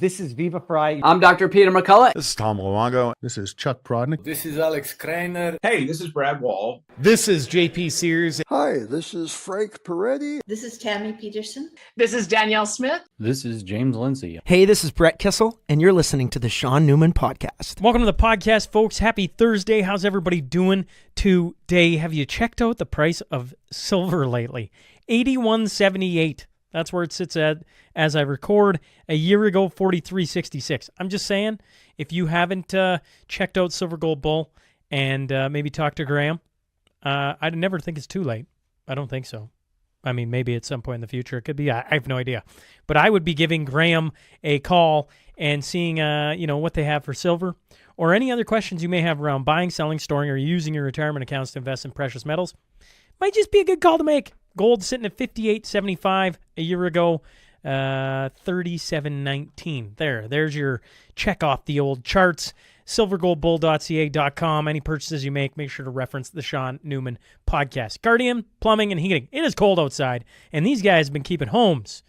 This is Viva Fry. I'm Dr. Peter McCullough. This is Tom Luongo. This is Chuck Prodnick. This is Alex Kreiner. Hey, this is Brad Wall. This is JP Sears. Hi, this is Frank Peretti. This is Tammy Peterson. This is Danielle Smith. This is James Lindsay. Hey, this is Brett Kissel, and you're listening to the Sean Newman Podcast. Welcome to the podcast, folks. Happy Thursday. How's everybody doing today? Have you checked out the price of silver lately? $81.78. That's where it sits at as I record. A year ago, $43.66. I'm just saying, if you haven't checked out Silver Gold Bull and maybe talked to Graham, I'd never think it's too late. I don't think so. I mean, maybe at some point in the future it could be. I have no idea. But I would be giving Graham a call and seeing what they have for silver or any other questions you may have around buying, selling, storing, or using your retirement accounts to invest in precious metals. Might just be a good call to make. Gold sitting at $58.75 a year ago, $37.19. There's your check off the old charts. silvergoldbull.ca.com. Any purchases you make sure to reference the Sean Newman Podcast. Guardian Plumbing and Heating. It is cold outside, and these guys have been keeping homes,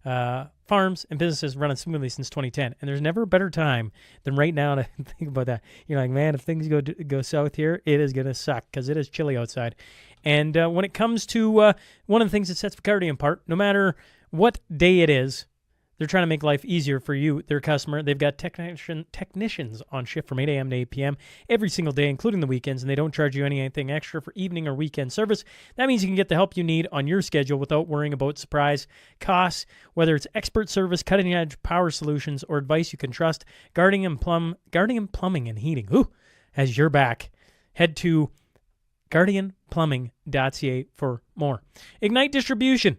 farms, and businesses running smoothly since 2010. And there's never a better time than right now to think about that. You're like, man, if things go south here, it is going to suck because it is chilly outside. And when it comes to one of the things that sets Guardian apart, no matter what day it is, they're trying to make life easier for you, their customer. They've got technicians on shift from 8 a.m. to 8 p.m. every single day, including the weekends, and they don't charge you anything extra for evening or weekend service. That means you can get the help you need on your schedule without worrying about surprise costs. Whether it's expert service, cutting-edge power solutions, or advice you can trust, Guardian Plumbing and Heating has your back. Head to guardianplumbing.ca for more. Ignite Distribution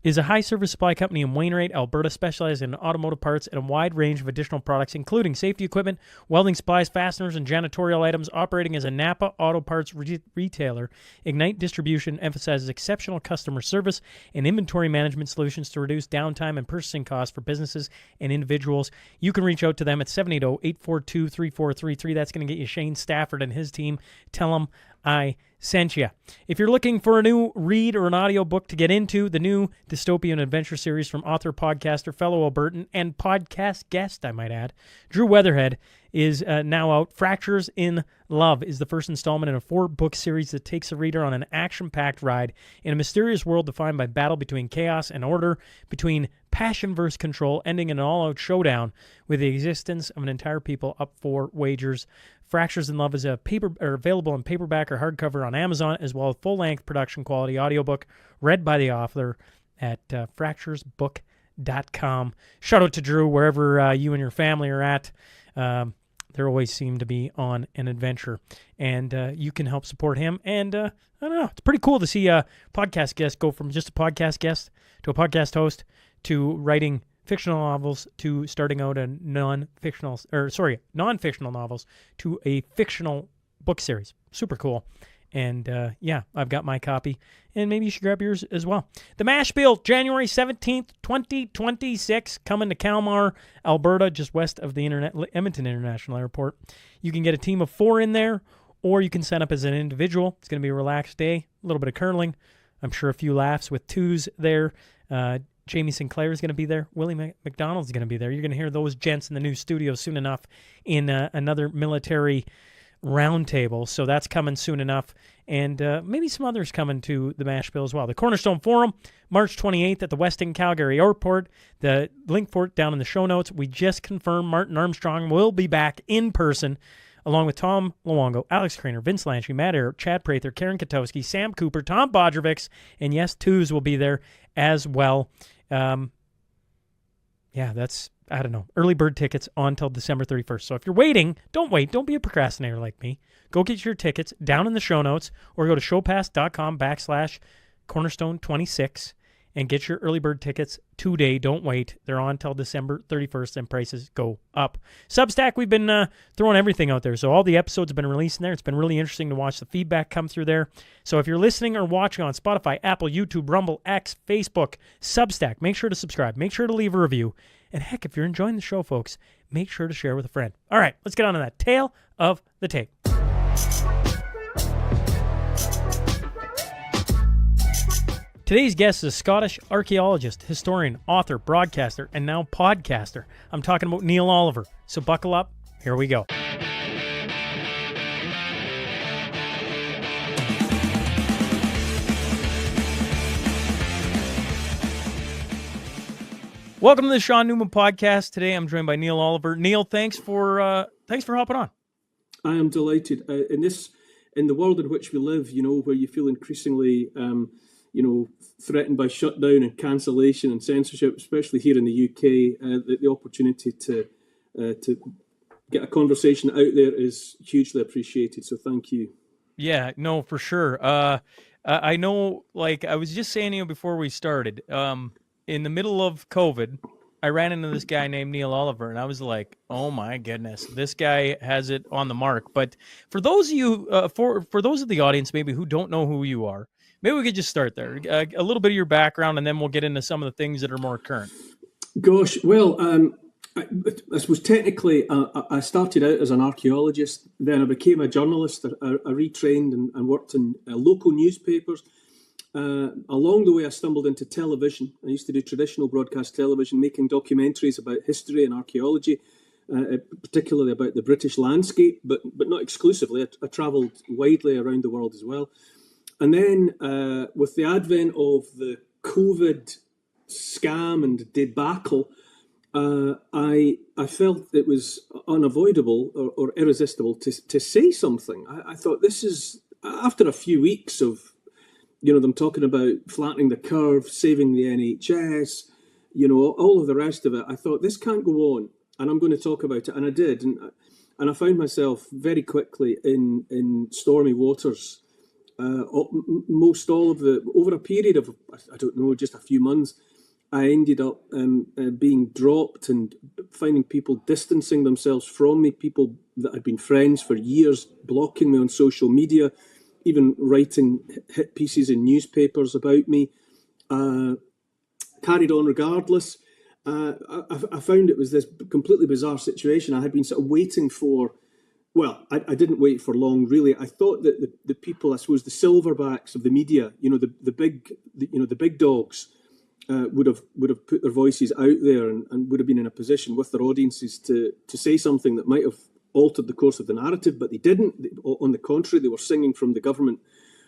is a high-service supply company in Wainwright, Alberta, specializing in automotive parts and a wide range of additional products, including safety equipment, welding supplies, fasteners, and janitorial items. Operating as a Napa Auto Parts retailer, Ignite Distribution emphasizes exceptional customer service and inventory management solutions to reduce downtime and purchasing costs for businesses and individuals. You can reach out to them at 780-842-3433. That's going to get you Shane Stafford and his team. Tell them I sent you. If you're looking for a new read or an audiobook to get into, the new dystopian adventure series from author, podcaster, fellow Albertan, and podcast guest, I might add, Drew Weatherhead, is now out. Fractures in Love is the first installment in a 4-book series that takes a reader on an action-packed ride in a mysterious world defined by battle between chaos and order, between passion versus control, ending in an all-out showdown with the existence of an entire people up for wagers. Fractures in Love is available in paperback or hardcover on Amazon, as well as full-length production-quality audiobook read by the author at fracturesbook.com. Shout out to Drew, wherever you and your family are at. They always seem to be on an adventure, and you can help support him. And I don't know, it's pretty cool to see a podcast guest go from just a podcast guest to a podcast host to writing fictional novels to starting out a non-fictional novels to a fictional book series. Super cool. And I've got my copy, and maybe you should grab yours as well. The Mashspiel, January 17th, 2026, coming to Kalmar, Alberta, just west of the Edmonton International Airport. You can get a team of 4 in there, or you can sign up as an individual. It's going to be a relaxed day, a little bit of curling. I'm sure a few laughs with twos there. Jamie Sinclair is going to be there. Willie McDonald's going to be there. You're going to hear those gents in the new studio soon enough in another military roundtable. So that's coming soon enough. And maybe some others coming to the Mashspiel as well. The Cornerstone Forum, March 28th at the Westin Calgary Airport. The link for it down in the show notes. We just confirmed Martin Armstrong will be back in person, along with Tom Luongo, Alex Kreiner, Vince Lanchi, Matt Ayer, Chad Prather, Karen Katowski, Sam Cooper, Tom Bodrovics, and yes, Twos will be there as well. That's, I don't know, early bird tickets on until December 31st. So if you're waiting, don't wait. Don't be a procrastinator like me. Go get your tickets down in the show notes or go to showpass.com/Cornerstone26 and get your early bird tickets today. Don't wait. They're on until December 31st and prices go up. Substack, we've been throwing everything out there. So all the episodes have been released in there. It's been really interesting to watch the feedback come through there. So if you're listening or watching on Spotify, Apple, YouTube, Rumble, X, Facebook, Substack, make sure to subscribe. Make sure to leave a review. And heck, if you're enjoying the show, folks, make sure to share with a friend. All right, let's get on to that. Tale of the tape. Today's guest is a Scottish archaeologist, historian, author, broadcaster, and now podcaster. I'm talking about Neil Oliver. So buckle up. Here we go. Welcome to the Sean Newman Podcast. Today I'm joined by Neil Oliver. Neil, thanks for hopping on. I am delighted. In the world in which we live, where you feel increasingly, threatened by shutdown and cancellation and censorship, especially here in the UK, the opportunity to get a conversation out there is hugely appreciated. So thank you. Yeah, no, for sure. I know, I was just saying to you before we started, in the middle of COVID, I ran into this guy named Neil Oliver, and I was like, "Oh my goodness, this guy has it on the mark." But for those of you, for those of the audience maybe who don't know who you are, maybe we could just start there, a little bit of your background, and then we'll get into some of the things that are more current. Gosh, well, I suppose technically, I started out as an archaeologist. Then I became a journalist. I retrained and worked in local newspapers. Along the way, I stumbled into television. I used to do traditional broadcast television, making documentaries about history and archaeology, particularly about the British landscape, but not exclusively. I travelled widely around the world as well. And then with the advent of the COVID scam and debacle, I felt it was unavoidable or irresistible to say something. I thought this is, after a few weeks of them talking about flattening the curve, saving the NHS, all of the rest of it. I thought, this can't go on, and I'm going to talk about it. And I did. And I found myself very quickly in stormy waters. Most all of over a period of, I don't know, just a few months, I ended up being dropped and finding people distancing themselves from me, people that had been friends for years, blocking me on social media, even writing hit pieces in newspapers about me, carried on regardless. I found it was this completely bizarre situation. I had been sort of waiting for, well, I didn't wait for long, really. I thought that the people, I suppose, the silverbacks of the media, the big dogs, would have put their voices out there and would have been in a position with their audiences to say something that might have altered the course of the narrative, but they didn't. On the contrary, they were singing from the government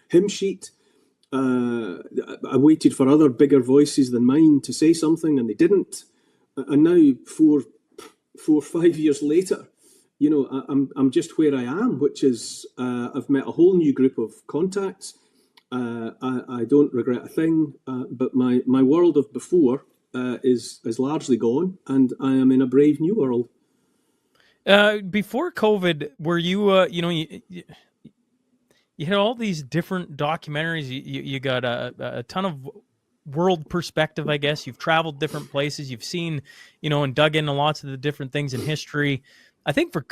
hymn sheet. I waited for other bigger voices than mine to say something, and they didn't. And now, 4 or 5 years later, I'm just where I am, which is I've met a whole new group of contacts. I don't regret a thing, but my world of before is largely gone, and I am in a brave new world. Before COVID, were you, you had all these different documentaries. You got a ton of world perspective, I guess. You've traveled different places. You've seen, and dug into lots of the different things in history. I think for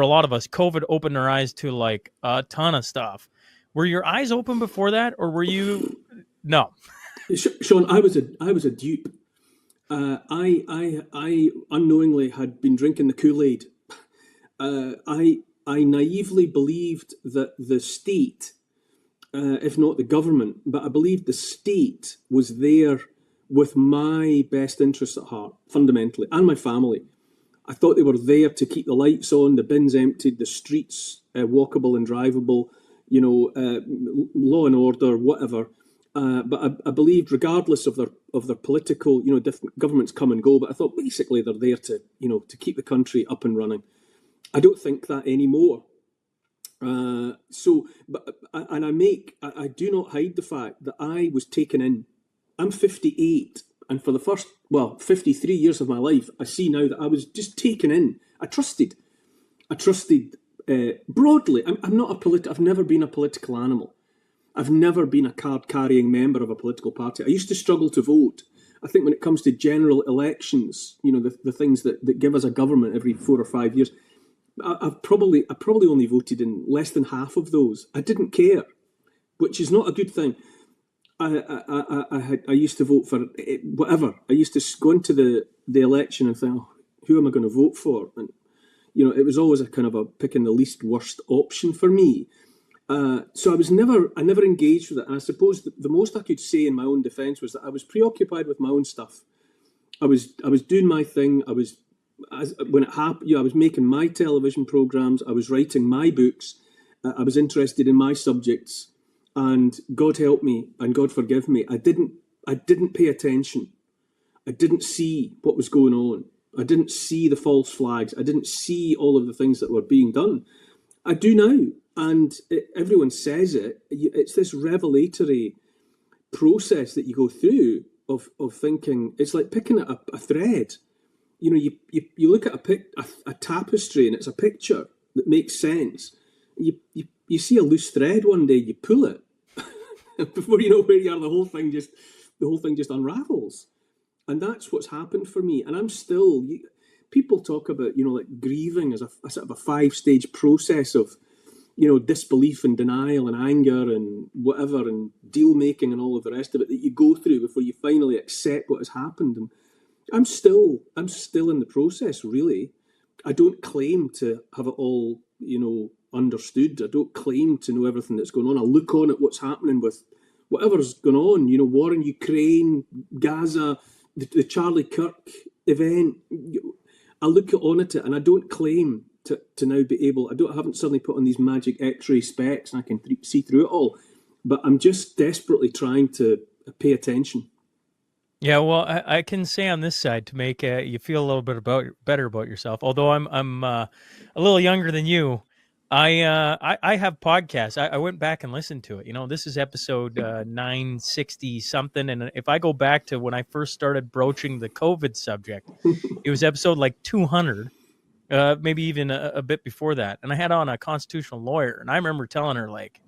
a lot of us, COVID opened our eyes to like a ton of stuff. Were your eyes open before that, or were you? No. Sean, I was a dupe. I unknowingly had been drinking the Kool-Aid. I naively believed that the state, if not the government, but I believed the state was there with my best interests at heart, fundamentally, and my family. I thought they were there to keep the lights on, the bins emptied, the streets walkable and drivable, law and order, whatever. But I believed, regardless of their political, different governments come and go. But I thought basically they're there to keep the country up and running. I don't think that anymore. I do not hide the fact that I was taken in. I'm 58, and for the first 53 years of my life, I see now that I was just taken in. I trusted broadly. I've never been a political animal. I've never been a card-carrying member of a political party. I used to struggle to vote. I think when it comes to general elections, the things that give us a government every 4 or 5 years, I probably only voted in less than half of those. I didn't care, which is not a good thing. I used to vote for whatever. I used to go into the election and think, oh, who am I going to vote for? And it was always a kind of a picking the least worst option for me. So I never engaged with it. And I suppose the most I could say in my own defence was that I was preoccupied with my own stuff. I was doing my thing. When it happened, I was making my television programmes. I was writing my books. I was interested in my subjects. And God help me and God forgive me, I didn't pay attention. I didn't see what was going on. I didn't see the false flags. I didn't see all of the things that were being done. I do now. And everyone says it. It's this revelatory process that you go through of thinking. It's like picking at a thread. You know, you look at a tapestry and it's a picture that makes sense. You see a loose thread one day, you pull it. Before you know where you are, the whole thing just unravels. And that's what's happened for me. And I'm still, people talk about, like grieving as a sort of a 5-stage process of, disbelief and denial and anger and whatever and deal making and all of the rest of it that you go through before you finally accept what has happened. And I'm still in the process, really. I don't claim to have it all, understood. I don't claim to know everything that's going on. I look on at what's happening with whatever's going on, war in Ukraine, Gaza, the Charlie Kirk event. I look on at it and I don't claim to now be able, I haven't suddenly put on these magic X-ray specs and I can see through it all, but I'm just desperately trying to pay attention. Yeah, well, I can say on this side to make you feel a little bit better about yourself. Although I'm a little younger than you, I have podcasts. I went back and listened to it. This is episode 960 something, and if I go back to when I first started broaching the COVID subject, it was episode like 200, maybe even a bit before that. And I had on a constitutional lawyer, and I remember telling her, like,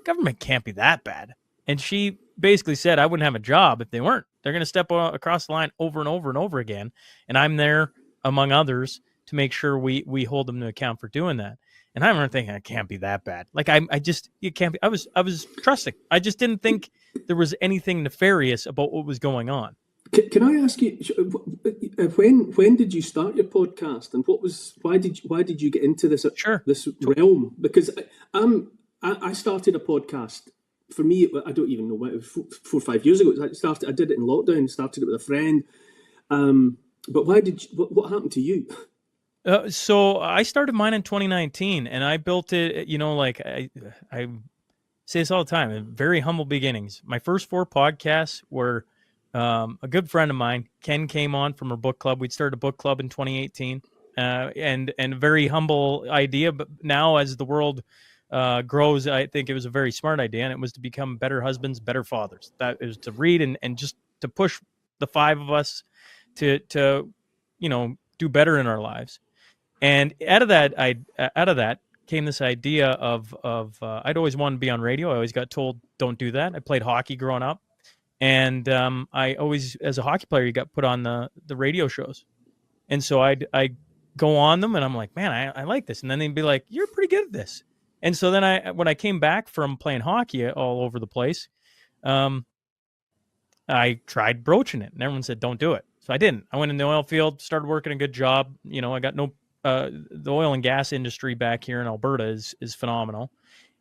government can't be that bad, and she basically said I wouldn't have a job if they weren't. They're going to step across the line over and over and over again, and I'm there among others to make sure we hold them to account for doing that. And I remember thinking, it can't be that bad. Like it can't be. I was trusting. I just didn't think there was anything nefarious about what was going on. Can I ask you, when did you start your podcast, and why did you get into this this realm? Because I started a podcast. For me, I don't even know what it was, 4 or 5 years ago. I did it in lockdown. Started it with a friend. But what happened to you? So I started mine in 2019, and I built it. Like I say this all the time. Very humble beginnings. My first 4 podcasts were a good friend of mine, Ken, came on from her book club. We'd started a book club in 2018, and a very humble idea. But now, as the world grows, I think it was a very smart idea, and it was to become better husbands, better fathers. That is to read and just to push the 5 of us to do better in our lives. And out of that came this idea of I'd always wanted to be on radio. I always got told don't do that. I played hockey growing up, and I always, as a hockey player, you got put on the radio shows, and so I go on them, and I'm like, man, I like this. And then they'd be like, you're pretty good at this. And so then when I came back from playing hockey all over the place, I tried broaching it, and everyone said, don't do it. So I didn't. I went in the oil field, started working a good job. I got the oil and gas industry back here in Alberta is phenomenal.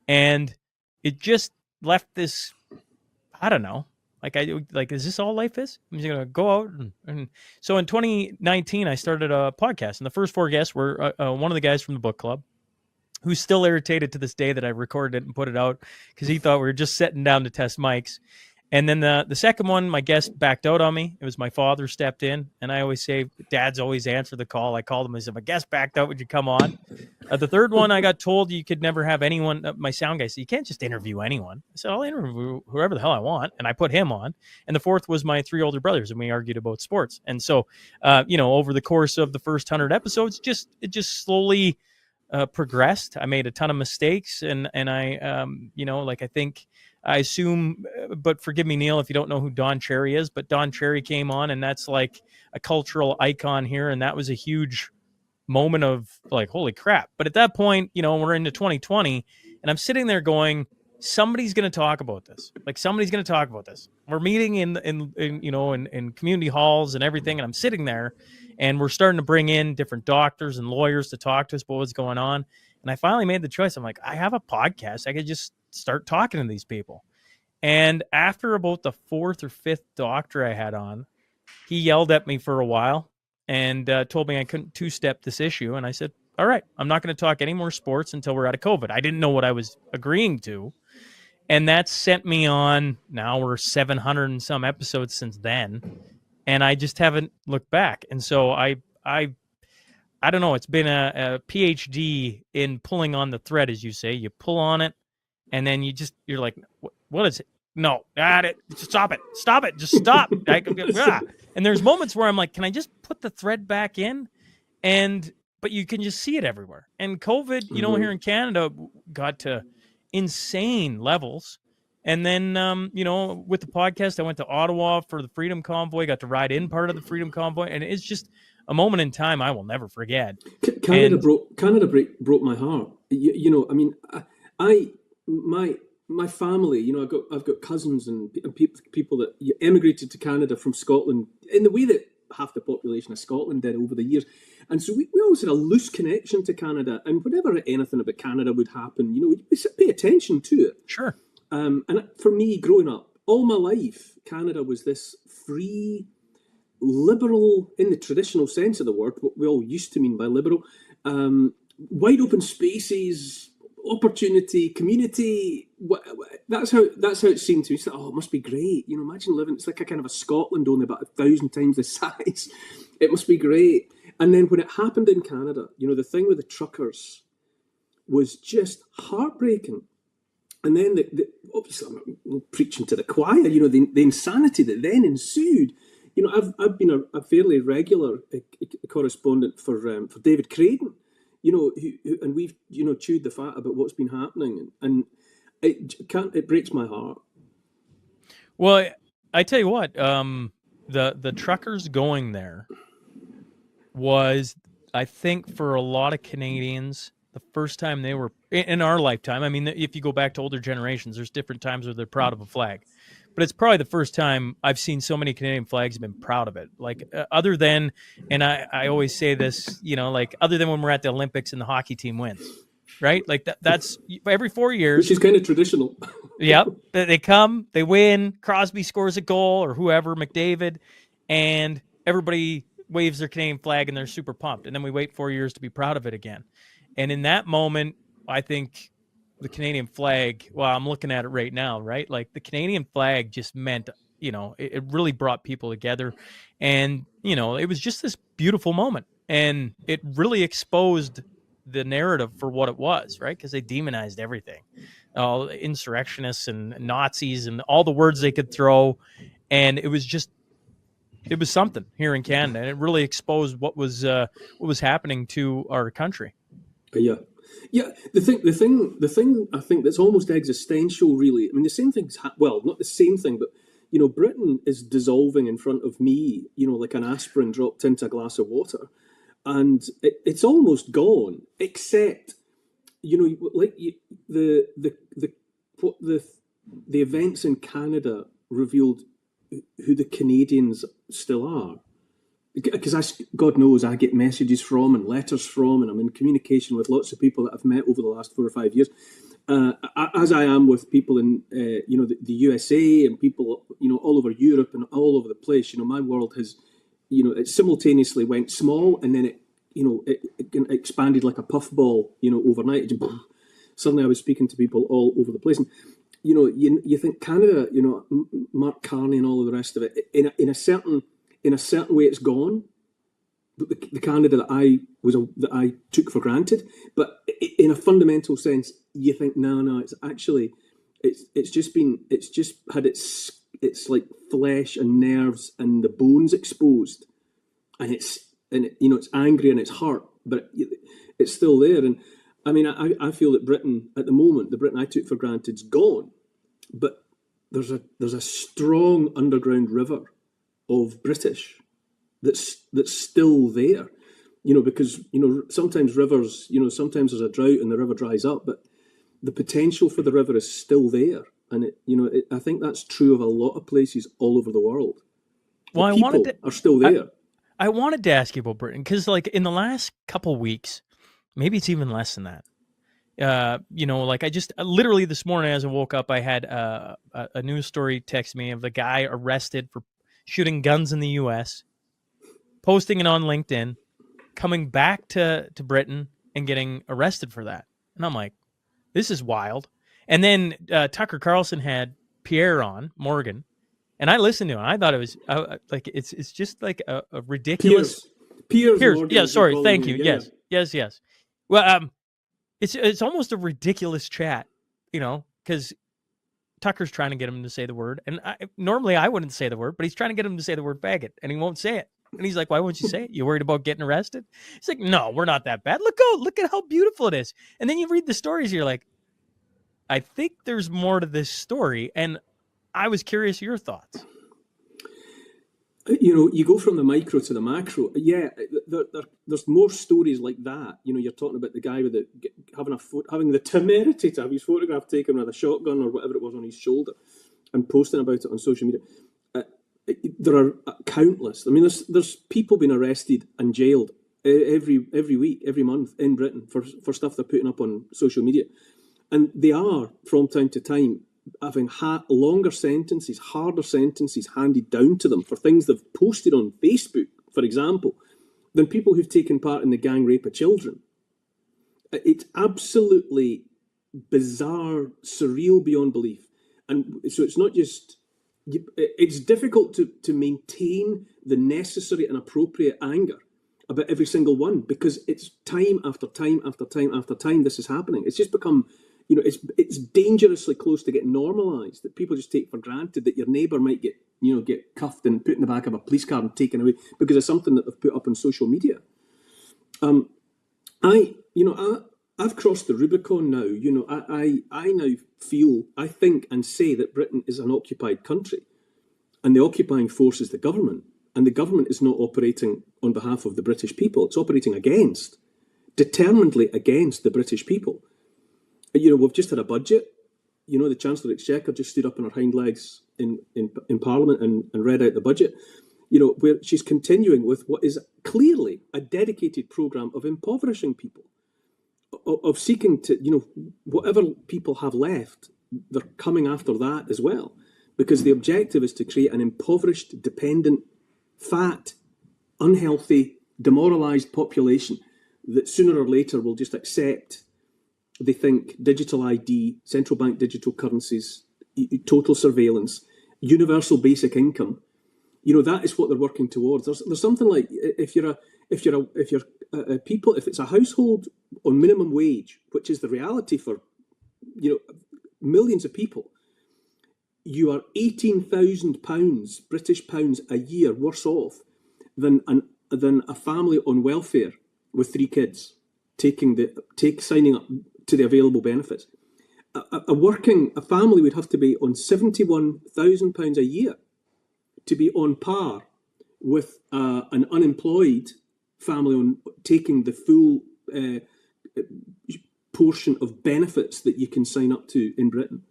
And it just left this, I don't know, is this all life is? I'm just going to go out. And so in 2019, I started a podcast, and the first 4 guests were one of the guys from the book club, who's still irritated to this day that I recorded it and put it out because he thought we were just sitting down to test mics. And then the second one, my guest backed out on me. It was my father stepped in, and I always say, dads always answer the call. I called him and said, my guest backed out. Would you come on? The third one, I got told you could never have anyone. My sound guy said, you can't just interview anyone. I said, I'll interview whoever the hell I want. And I put him on. And the fourth was my 3 older brothers, and we argued about sports. And so, over the course of the first 100 episodes, it just slowly progressed. I made a ton of mistakes, and I, I assume, but forgive me, Neil, if you don't know who Don Cherry is, but Don Cherry came on, and that's like a cultural icon here. And that was a huge moment of like, holy crap. But at that point, we're into 2020, and I'm sitting there going, somebody's going to talk about this. Like, somebody's going to talk about this. We're meeting in community halls and everything. And I'm sitting there, and we're starting to bring in different doctors and lawyers to talk to us about what's going on. And I finally made the choice. I'm like, I have a podcast. I could just start talking to these people. And after about the fourth or fifth doctor I had on, he yelled at me for a while and told me I couldn't two-step this issue. And I said, all right, I'm not going to talk any more sports until we're out of COVID. I didn't know what I was agreeing to. And that sent me on, now we're 700 and some episodes since then. And I just haven't looked back. And so I don't know, it's been a PhD in pulling on the thread, as you say. You pull on it, and then you're like, what is it? No, stop it, just stop. And there's moments where I'm like, can I just put the thread back in? But you can just see it everywhere. And COVID, here in Canada, got to insane levels. And then, with the podcast, I went to Ottawa for the Freedom Convoy, got to ride in part of the Freedom Convoy. And it's just a moment in time I will never forget. Canada broke my heart. My family, I've got cousins and people that emigrated to Canada from Scotland in the way that half the population of Scotland did over the years. And so we always had a loose connection to Canada. And whenever anything about Canada would happen, we pay attention to it. Sure. And for me, growing up, all my life, Canada was this free, liberal, in the traditional sense of the word, what we all used to mean by liberal, wide open spaces, opportunity, community. That's how it seemed to me. It's like, it must be great. Imagine living. It's like a kind of a Scotland, only about 1,000 times the size. It must be great. And then when it happened in Canada, the thing with the truckers was just heartbreaking. And then obviously I'm preaching to the choir. The insanity that then ensued. I've been a fairly regular correspondent for David Craden. And we've chewed the fat about what's been happening, and it breaks my heart. Well, I tell you what, the truckers going there was, I think, for a lot of Canadians, the first time they were in our lifetime. I mean, if you go back to older generations, there's different times where they're proud of a flag. But it's probably the first time I've seen so many Canadian flags have been proud of it. Like other than, and I always say this, other than when we're at the Olympics and the hockey team wins, right? Like that's every 4 years. Which is kind of traditional. Yep. They come, they win, Crosby scores a goal or whoever, McDavid, and everybody waves their Canadian flag and they're super pumped. And then we wait 4 years to be proud of it again. And in that moment, I think the Canadian flag, well, I'm looking at it right now, right? Like the Canadian flag just meant, it really brought people together. And, it was just this beautiful moment. And it really exposed the narrative for what it was, right? Because they demonized everything. All insurrectionists and Nazis and all the words they could throw. And it was something here in Canada. And it really exposed what was happening to our country. Yeah, the thing I think that's almost existential, really. I mean, the same thing's not the same thing, but Britain is dissolving in front of me, like an aspirin dropped into a glass of water, and it's almost gone. Except, the events in Canada revealed who the Canadians still are. Because God knows I get messages from and letters from, and I'm in communication with lots of people that I've met over the last 4 or 5 years, as I am with people in the USA and people all over Europe and all over the place. My world has it simultaneously went small, and then it expanded like a puffball overnight. Suddenly I was speaking to people all over the place, and you think Canada, Mark Carney and all of the rest of it, in a certain way, it's gone. The Canada that I took for granted, but in a fundamental sense, you think no, it's actually it's just had its like flesh and nerves and the bones exposed, and it's angry and it's hurt, but it's still there. And I mean, I feel that Britain at the moment, the Britain I took for granted, is gone, but there's a strong underground river of British that's still there, because sometimes rivers, sometimes there's a drought and the river dries up, but the potential for the river is still there, and I think that's true of a lot of places all over the world. Well, the people are still there. I wanted to ask you about Britain because, like, in the last couple weeks, maybe it's even less than that, Like I just literally this morning as I woke up, I had a news story text me of the guy arrested for shooting guns in the U.S., posting it on LinkedIn, coming back to Britain and getting arrested for that. And I'm like, this is wild. And then Tucker Carlson had Pierre on, Morgan, and I listened to him. I thought it was it's just like a ridiculous. Piers. Yeah, sorry. Thank you. Yes. Well, it's almost a ridiculous chat, because Tucker's trying to get him to say the word, and normally I wouldn't say the word, but he's trying to get him to say the word faggot, and he won't say it. And he's like, "Why won't you say it? You worried about getting arrested?" He's like, "No, we're not that bad. Look at how beautiful it is." And then you read the stories, you're like, I think there's more to this story, and I was curious your thoughts. You go from the micro to the macro. Yeah, there's more stories like that. You're talking about the guy with having the temerity to have his photograph taken with a shotgun or whatever it was on his shoulder, and posting about it on social media. There are countless. I mean, there's people being arrested and jailed every week, every month in Britain for stuff they're putting up on social media, and they are from time to time having longer sentences, harder sentences handed down to them for things they've posted on Facebook, for example, than people who've taken part in the gang rape of children. It's absolutely bizarre, surreal beyond belief. And so it's not just... It's difficult to maintain the necessary and appropriate anger about every single one, because it's time after time after time after time this is happening. It's just become... it's dangerously close to getting normalised, that people just take for granted that your neighbour might get cuffed and put in the back of a police car and taken away because of something that they've put up on social media. I've crossed the Rubicon now. I now I think and say that Britain is an occupied country, and the occupying force is the government, and the government is not operating on behalf of the British people. It's operating determinedly against the British people. We've just had a budget. The Chancellor of the Exchequer just stood up on her hind legs in Parliament and read out the budget, where she's continuing with what is clearly a dedicated programme of impoverishing people, of seeking to, whatever people have left, they're coming after that as well, because the objective is to create an impoverished, dependent, fat, unhealthy, demoralised population that sooner or later will just accept. They think digital ID, central bank digital currencies, total surveillance, universal basic income. That is what they're working towards. There's something like if it's a household on minimum wage, which is the reality for millions of people, you are £18,000 British pounds a year worse off than a family on welfare with 3 kids signing up to the available benefits. A family would have to be on £71,000 a year to be on par with an unemployed family on taking the full portion of benefits that you can sign up to in Britain.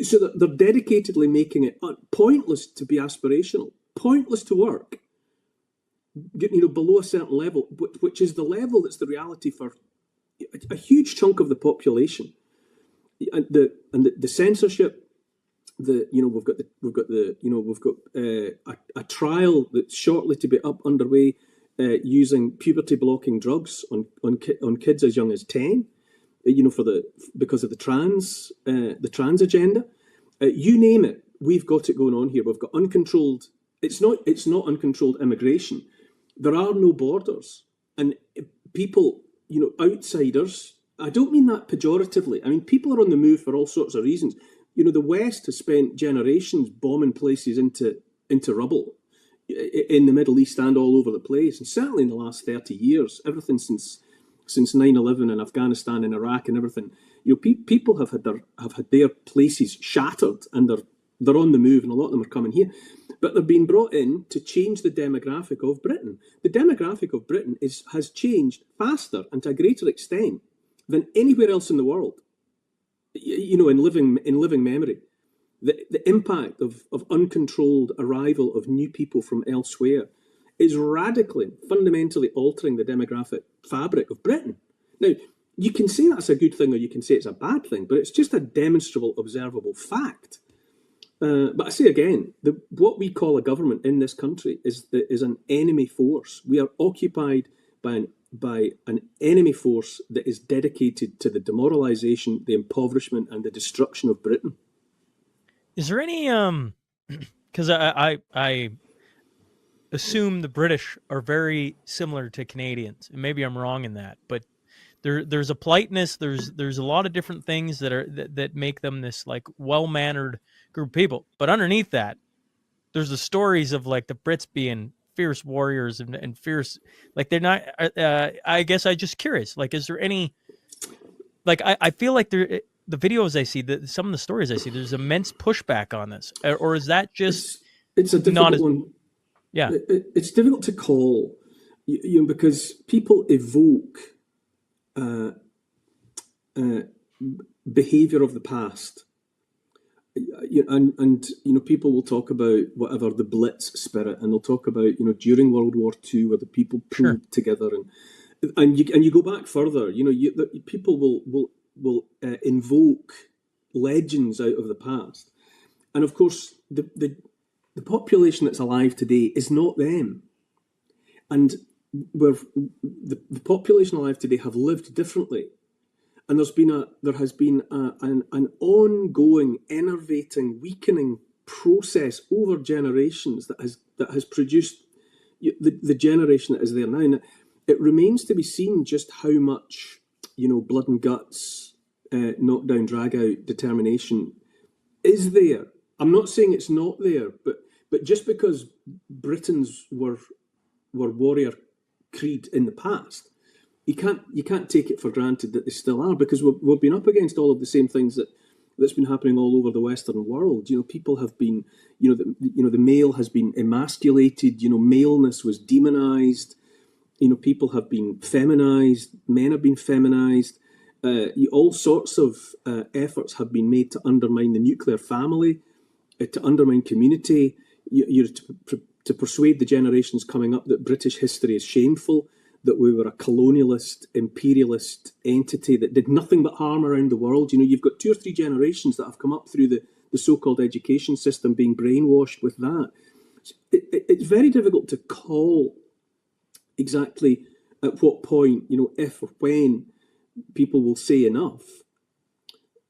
So they're dedicatedly making it pointless to be aspirational, pointless to work, below a certain level, which is the level that's the reality for a huge chunk of the population. And the censorship, we've got a trial that's shortly to be underway using puberty blocking drugs on kids as young as 10, because of the trans agenda. You name it, we've got it going on here. We've got uncontrolled. It's not uncontrolled immigration. There are no borders, and people, outsiders. I don't mean that pejoratively. I mean, people are on the move for all sorts of reasons. The West has spent generations bombing places into rubble in the Middle East and all over the place, and certainly in the last 30 years, everything since 9/11 in Afghanistan and Iraq and everything. People have had their places shattered, and they're on the move, and a lot of them are coming here. But they're being brought in to change the demographic of Britain. The demographic of Britain has changed faster and to a greater extent than anywhere else in the world. In living memory, the impact of uncontrolled arrival of new people from elsewhere is radically, fundamentally altering the demographic fabric of Britain. Now, you can say that's a good thing or you can say it's a bad thing, but it's just a demonstrable, observable fact. But I say again, what we call a government in this country is an enemy force. We are occupied by an enemy force that is dedicated to the demoralisation, the impoverishment, and the destruction of Britain. Is there any because I assume the British are very similar to Canadians, and maybe I'm wrong in that, but there's a politeness, there's a lot of different things that make them this like well-mannered group of people. But underneath that, there's the stories of like the Brits being fierce warriors and fierce, like they're not. I guess I'm just curious. Like, is there any? Like, I feel like the videos I see, some of the stories I see, there's immense pushback on this, or is that just? It's a difficult one. Yeah, it's difficult to call, because people evoke behaviour of the past. And people will talk about whatever the Blitz spirit, and they'll talk about during World War II where the people pulled together, and you go back further. People will invoke legends out of the past, and of course the population that's alive today is not them, and the population alive today have lived differently. And there has been an ongoing, enervating, weakening process over generations that has produced the generation that is there now. And it remains to be seen just how much blood and guts, knockdown, drag out determination is there. I'm not saying it's not there, but just because Britons were warrior creed in the past, you can't take it for granted that they still are, because we've been up against all of the same things that's been happening all over the Western world. People have been, the male has been emasculated. Maleness was demonized. People have been feminized. Men have been feminized. All sorts of efforts have been made to undermine the nuclear family, to undermine community, to persuade the generations coming up that British history is shameful, that we were a colonialist, imperialist entity that did nothing but harm around the world. You've got 2 or 3 generations that have come up through the so-called education system being brainwashed with that. It's very difficult to call exactly at what point, if or when people will say enough.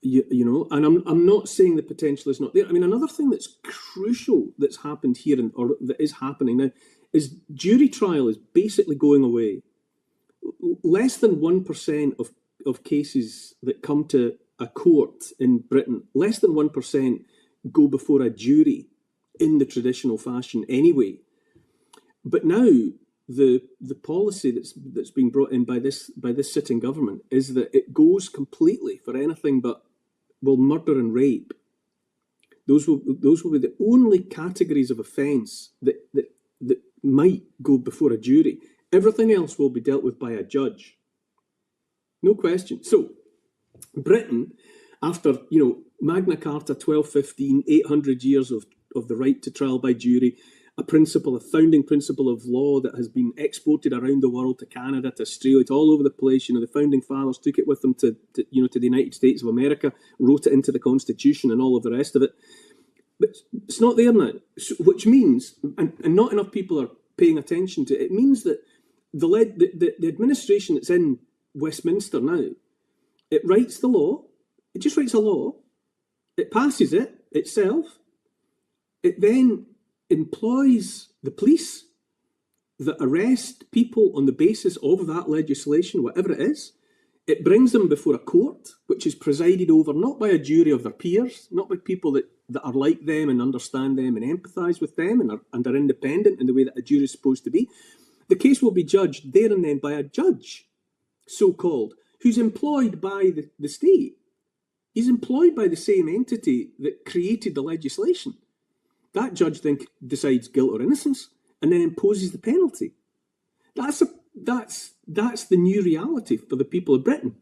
And I'm not saying the potential is not there. I mean, another thing that's crucial that's happened here, or that is happening now, is jury trial is basically going away. Less than 1% of cases that come to a court in Britain, less than 1% go before a jury in the traditional fashion anyway. But now the policy that's being brought in by this sitting government is that it goes completely for anything but murder and rape. Those will be the only categories of offence that might go before a jury. Everything else will be dealt with by a judge. No question. So, Britain, after, Magna Carta 1215, 800 years of the right to trial by jury, a founding principle of law that has been exported around the world, to Canada, to Australia, to all over the place. The founding fathers took it with them to the United States of America, wrote it into the Constitution and all of the rest of it. But it's not there now, which means, and not enough people are paying attention to it, it means that the administration that's in Westminster now, it writes the law, it just writes a law, it passes it itself, it then employs the police that arrest people on the basis of that legislation, whatever it is. It brings them before a court, which is presided over not by a jury of their peers, not by people that are like them and understand them and empathise with them and are independent in the way that a jury is supposed to be. The case will be judged there and then by a judge, so-called, who's employed by the state. He's employed by the same entity that created the legislation. That judge then decides guilt or innocence and then imposes the penalty. That's the new reality for the people of Britain.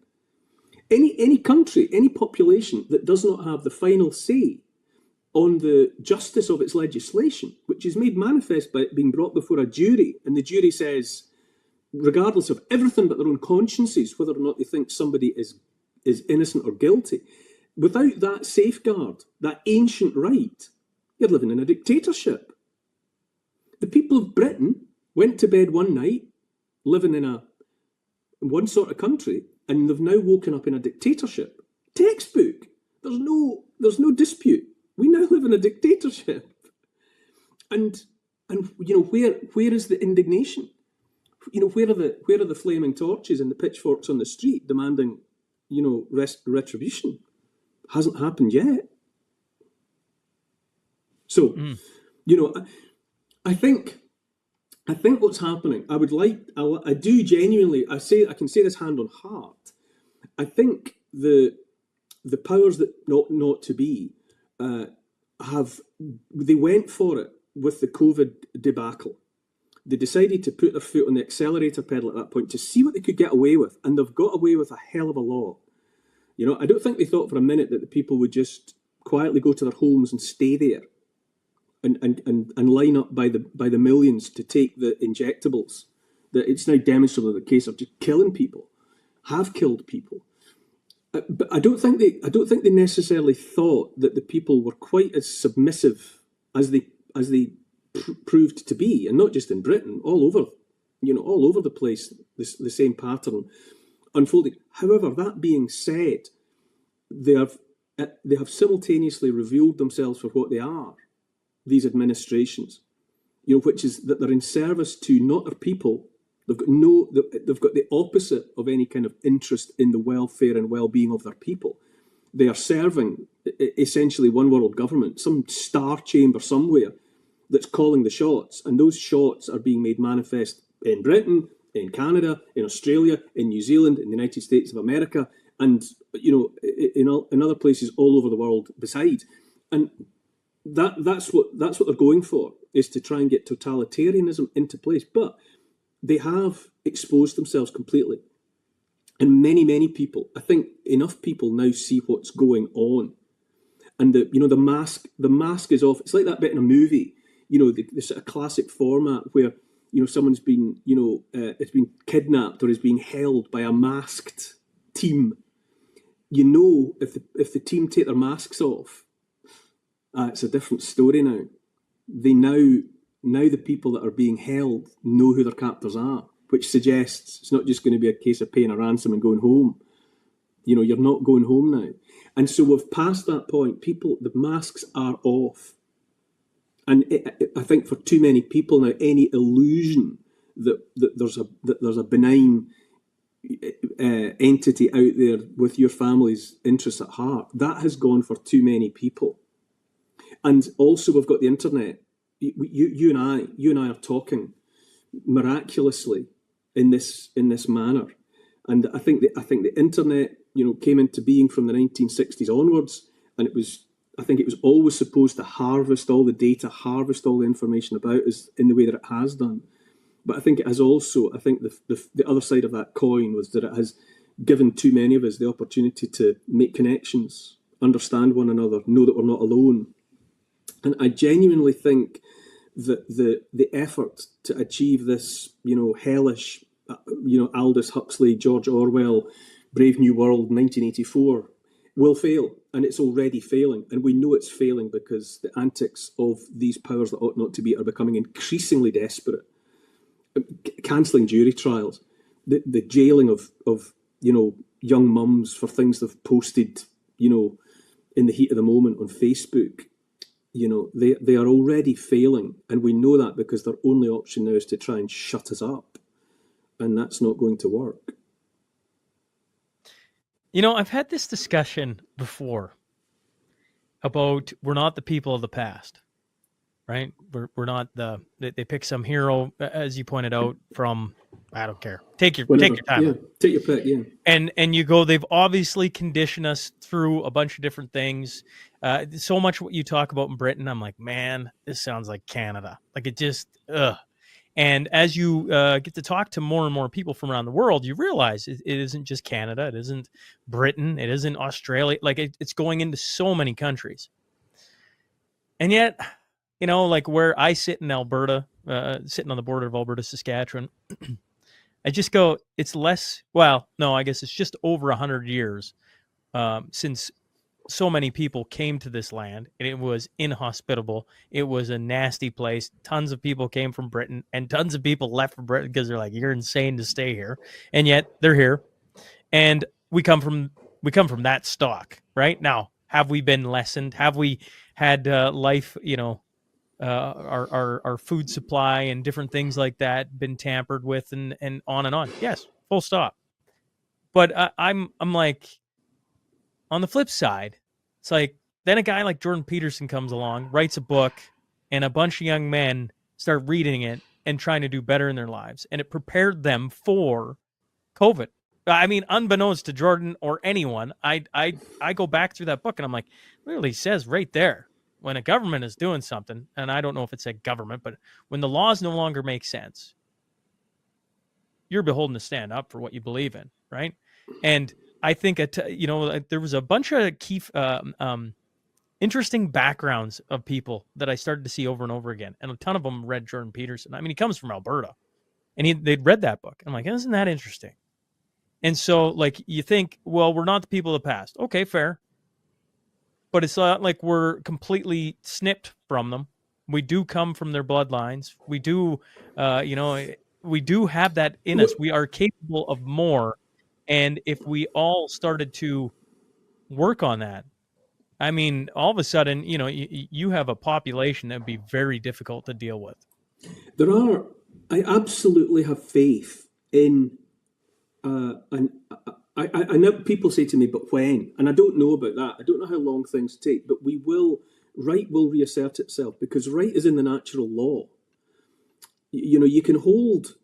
Any country, any population that does not have the final say on the justice of its legislation, which is made manifest by it being brought before a jury, and the jury says, regardless of everything but their own consciences, whether or not they think somebody is innocent or guilty. Without that safeguard, that ancient right, you're living in a dictatorship. The people of Britain went to bed one night living in one sort of country, and they've now woken up in a dictatorship. Textbook. There's no dispute. We now live in a dictatorship. And where is the indignation? Where are the flaming torches and the pitchforks on the street demanding, retribution? Hasn't happened yet. So, I think what's happening. I do genuinely. I can say this hand on heart. I think the powers that not to be they went for it with the COVID debacle. They decided to put their foot on the accelerator pedal at that point to see what they could get away with, and they've got away with a hell of a lot. I don't think they thought for a minute that the people would just quietly go to their homes and stay there and line up by the millions to take the injectables. That it's now demonstrably the case of just killing people, have killed people. But I don't think they necessarily thought that the people were quite as submissive as they proved to be, and not just in Britain, all over the place, the same pattern unfolding. However, that being said, they have simultaneously revealed themselves for what they are, these administrations, which is that they're in service to not their people. They've got the opposite of any kind of interest in the welfare and well-being of their people. They are serving essentially one world government, some star chamber somewhere that's calling the shots, and those shots are being made manifest in Britain, in Canada, in Australia, in New Zealand, in the United States of America, and in other places all over the world besides. And that's what they're going for, is to try and get totalitarianism into place. But they have exposed themselves completely. And many people, I think enough people now see what's going on. And the mask is off. It's like that bit in a movie, the sort of classic format where, someone's been, it's been kidnapped or is being held by a masked team. If the team take their masks off, it's a different story now. Now the people that are being held know who their captors are, which suggests it's not just going to be a case of paying a ransom and going home. You're not going home now. And so we've passed that point. The masks are off. And I think for too many people now, any illusion that there's a benign entity out there with your family's interests at heart, that has gone for too many people. And also we've got the internet. You and I are talking miraculously in this manner, and I think the internet came into being from the 1960s onwards, and it was always supposed to harvest all the data, harvest all the information about us in the way that it has done. But I think it has also, the other side of that coin was that it has given too many of us the opportunity to make connections, understand one another, know that we're not alone. And I genuinely think that the effort to achieve this, hellish, Aldous Huxley, George Orwell, Brave New World, 1984, will fail. And it's already failing. And we know it's failing because the antics of these powers that ought not to be are becoming increasingly desperate. Cancelling jury trials, the jailing of young mums for things they've posted, in the heat of the moment on Facebook. They are already failing, and we know that because their only option now is to try and shut us up, and that's not going to work. I've had this discussion before about we're not the people of the past, right? We're not they pick some hero, as you pointed out, from, I don't care. Take your time. Yeah, take your pick, yeah. And you go, they've obviously conditioned us through a bunch of different things. So much what you talk about in Britain, I'm like, man, this sounds like Canada. Like it just, ugh. And as you get to talk to more and more people from around the world, you realize it isn't just Canada. It isn't Britain. It isn't Australia. Like it's going into so many countries. And yet, like where I sit in Alberta, sitting on the border of Alberta, Saskatchewan, I just go, it's less, well, no, I guess it's just over 100 years since so many people came to this land, and it was inhospitable. It was a nasty place. Tons of people came from Britain, and tons of people left from Britain because they're like, you're insane to stay here. And yet they're here. And we come from that stock, right? Now, have we been lessened? Have we had life, our food supply and different things like that been tampered with and on and on? Yes, full stop. But I'm like, on the flip side, it's like, then a guy like Jordan Peterson comes along, writes a book, and a bunch of young men start reading it and trying to do better in their lives. And it prepared them for COVID. I mean, unbeknownst to Jordan or anyone, I go back through that book and I'm like, literally says right there, when a government is doing something, and I don't know if it's a government, but when the laws no longer make sense, you're beholden to stand up for what you believe in, right? And I think there was a bunch of key interesting backgrounds of people that I started to see over and over again, and a ton of them read Jordan Peterson. I mean, he comes from Alberta, and they'd read that book. I'm like, isn't that interesting? And so, like, you think, well, we're not the people of the past. Okay, fair. But it's not like we're completely snipped from them. We do come from their bloodlines. We do, we do have that in us. We are capable of more. And if we all started to work on that, I mean, all of a sudden, you have a population that would be very difficult to deal with. I absolutely have faith in, and I know people say to me, but when? And I don't know about that. I don't know how long things take, but right will reassert itself, because right is in the natural law. You can hold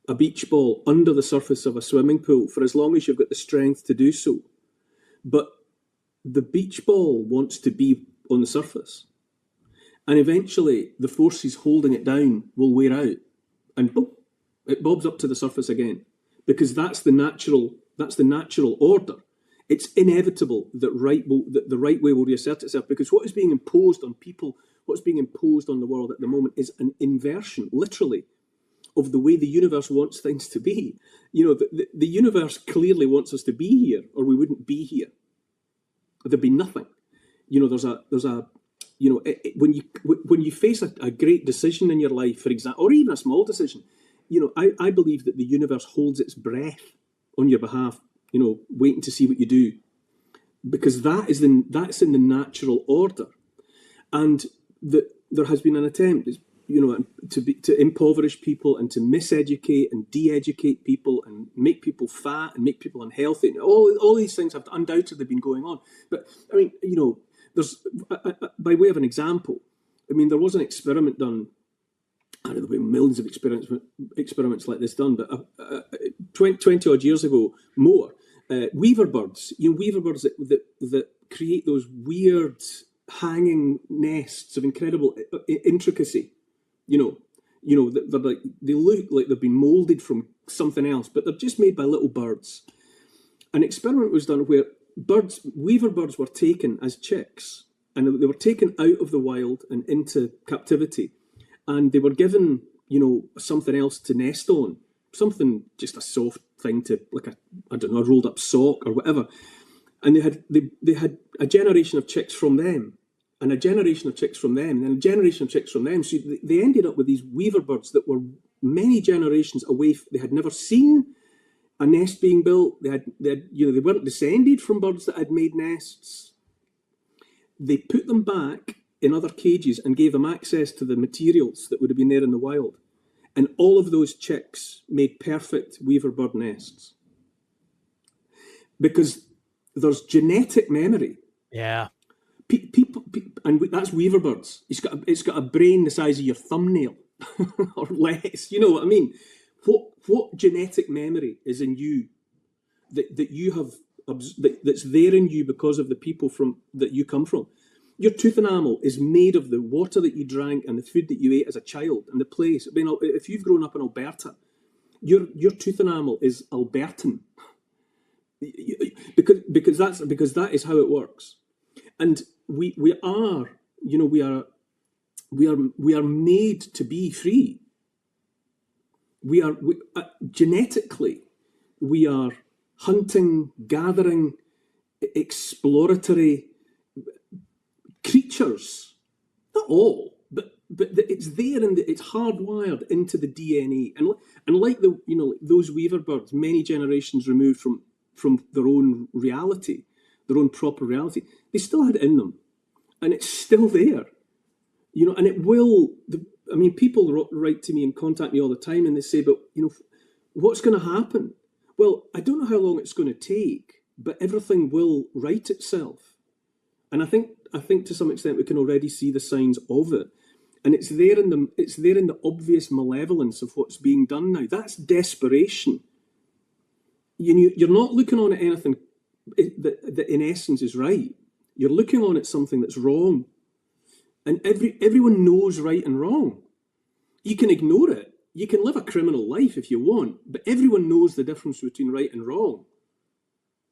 a beach ball under the surface of a swimming pool for as long as you've got the strength to do so. But the beach ball wants to be on the surface. And eventually the forces holding it down will wear out, and boom, it bobs up to the surface again, because that's the natural order. It's inevitable that the right way will reassert itself, because what is being imposed on people, what's being imposed on the world at the moment is an inversion, literally, of the way the universe wants things to be. The universe clearly wants us to be here, or we wouldn't be here. There'd be nothing. When you face a great decision in your life, for example, or even a small decision, I believe that the universe holds its breath on your behalf, waiting to see what you do, because that's in the natural order. And there has been an attempt, to impoverish people and to miseducate and de-educate people and make people fat and make people unhealthy. All these things have undoubtedly been going on. But I mean, there's by way of an example, I mean, there was an experiment done. I don't know, there were millions of experiments like this done, but 20 odd years ago, more weaver birds. Weaver birds that create those weird hanging nests of incredible intricacy. They're like, they look like they've been molded from something else, but they're just made by little birds. An experiment was done where weaver birds were taken as chicks, and they were taken out of the wild and into captivity, and they were given, something else to nest on, something, just a soft thing to, like a rolled up sock or whatever. And they had a generation of chicks from them, and a generation of chicks from them, and then a generation of chicks from them. So they ended up with these weaver birds that were many generations away. They had never seen a nest being built. They weren't descended from birds that had made nests. They put them back in other cages and gave them access to the materials that would have been there in the wild. And all of those chicks made perfect weaver bird nests. Because there's genetic memory. Yeah. People, and that's weaver birds. It's got a brain the size of your thumbnail or less. You know what I mean? What genetic memory is in you that you have that's there in you because of the people that you come from? Your tooth enamel is made of the water that you drank and the food that you ate as a child and the place. I mean, if you've grown up in Alberta, your tooth enamel is Albertan, because that is how it works. And we are made to be free. Genetically, we are hunting, gathering, exploratory creatures. Not all, but it's there, and it's hardwired into the DNA. And like those weaver birds, many generations removed from their own reality, their own proper reality, they still had it in them, and it's still there. And it will. People write to me and contact me all the time, and they say, "But what's going to happen?" Well, I don't know how long it's going to take, but everything will right itself. And I think to some extent we can already see the signs of it. And it's there in the obvious malevolence of what's being done now. That's desperation. You're not looking on at anything that in essence is right. You're looking on at something that's wrong. And everyone knows right and wrong. You can ignore it. You can live a criminal life if you want, but everyone knows the difference between right and wrong.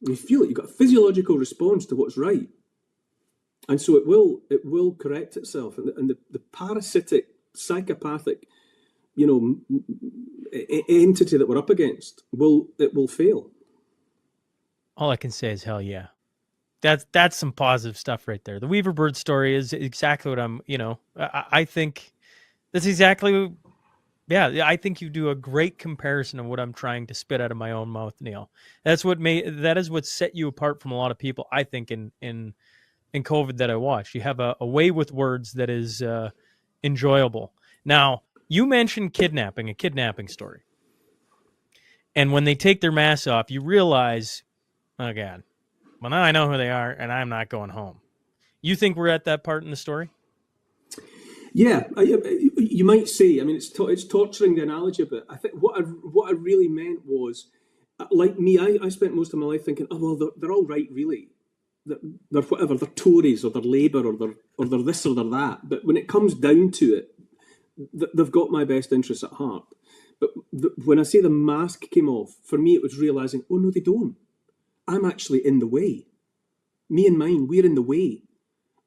You feel it. You've got a physiological response to what's right. And so it will correct itself. And the parasitic, psychopathic, entity that we're up against will fail. All I can say is hell yeah. That's some positive stuff right there. The Weaver Bird story is exactly what I think that's exactly, I think you do a great comparison of what I'm trying to spit out of my own mouth, Neil. That is what set you apart from a lot of people, I think, in COVID that I watched. You have a way with words that is enjoyable. Now, you mentioned a kidnapping story. And when they take their masks off, you realize, oh God, well, now I know who they are, and I'm not going home. You think we're at that part in the story? Yeah, you might say. I mean, it's torturing the analogy a bit. I think what I really meant was, like me, I spent most of my life thinking, oh well, they're all right, really. They're whatever, they're Tories or they're Labour or they're this or they're that. But when it comes down to it, they've got my best interests at heart. But when I say the mask came off, for me it was realising, oh no, they don't. I'm actually in the way. Me and mine, we're in the way